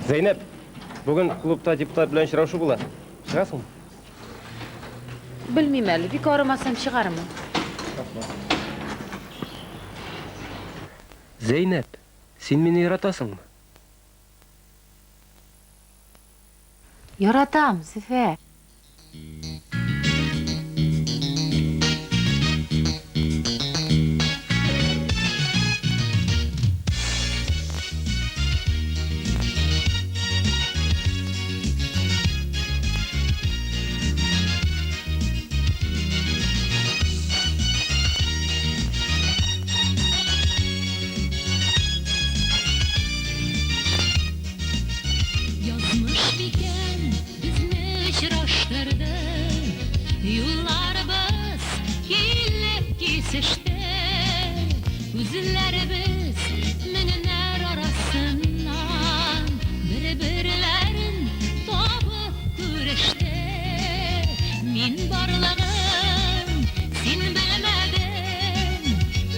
Zeynep, bugün klubda deputat bilen şıravşı bula. Çıgasın mı? Bilmeyim әлі, bir koramasam çıkarım. Zeynep, sen beni yaratasın mı? Yaratam, Züfer. Yazmış biken bizni şıraştırdı. Yıllarımız hillep kesişti. Üzüllerimiz minler arasından birbirlerin tabıp güreşti. Min barlığım sen bilmedin,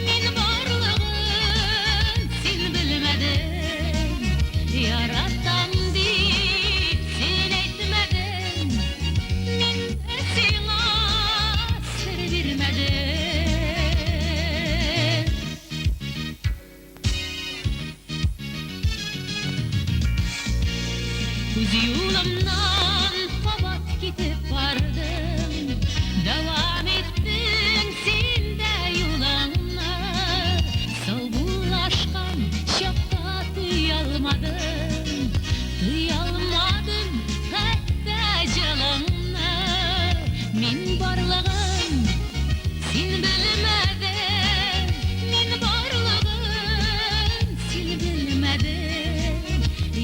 min barlığım sen bilmedin. Yaratan deyip sen etmedin, min de sana sır vermedin. Uz yolumdan kabat gidip vardım. Devam ettin sen de yoluna. Savgulaşkan şefkat duyalmadım. Duyalmadım hatta canına. Min barlığım sen bilmedin, min barlığım sen bilmedin.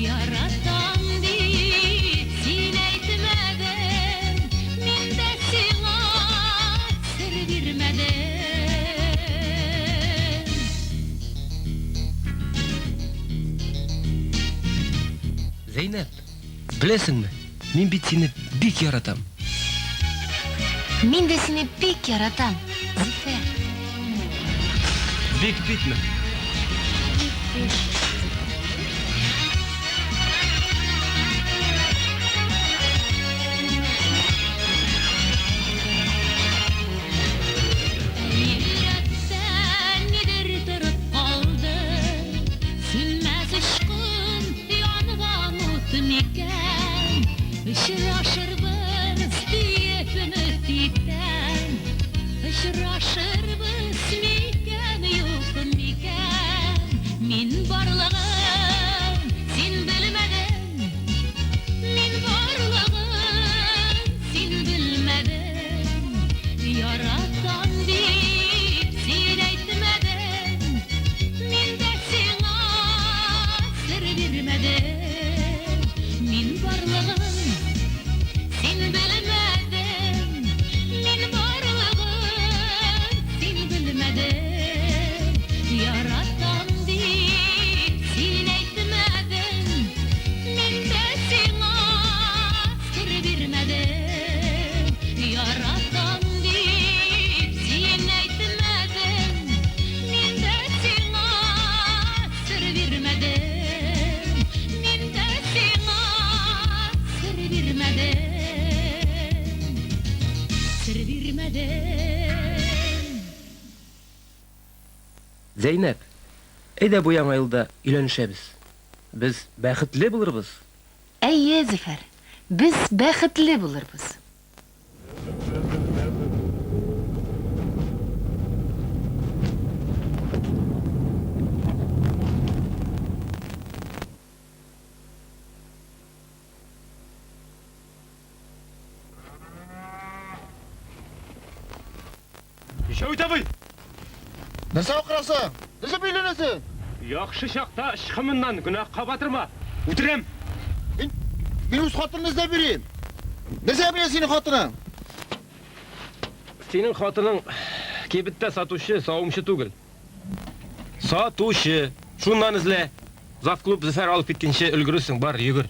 Yaratan deyip sen etmedin, min de sana sır vermedin. Zeynep, bilesin mi? Men bit seni bek yaratam. Men de seni pek yaratam, Züfer. Bek mi? Yürekten nedir durup kaldı? Sönmez aşkın yanıma mutum iken. Işıraşırız diye ümitiden. Işıraşırız miken yok miken. Min barlığım sen bilmedin, min barlığım sen bilmedin. Yaratan deyip sen etmedin, min de sana sır vermedin. Min barlığım sen bilmedin, min barlığım sen bilmedin. Yaratan deyip sen etmedin, min de sana sır vermedin. Yaratan deyip sen etmedin, min de sana sır vermedin. Min de sana sır vermedin. Sır vermedin. Zeynep, eyde bu yana yılda ilenişebiz. Biz bäxitli buluruz. Ey Züfer, biz bäxitli buluruz. Şöyle tabii. Nasa oqırasın? Nasa beylenesin? Yaxşı şaqta şıxımından günahqa batırma. Utirem. Ben öz xatırını izlep vereyim. Nasa bile senin xatırın? Senin xatının kebitte satuşu, savumşu tugul. Satuşu. Şundan izle. Zaf klub zəfər alıp bitkinçe ülgürüsün, bar, yürür.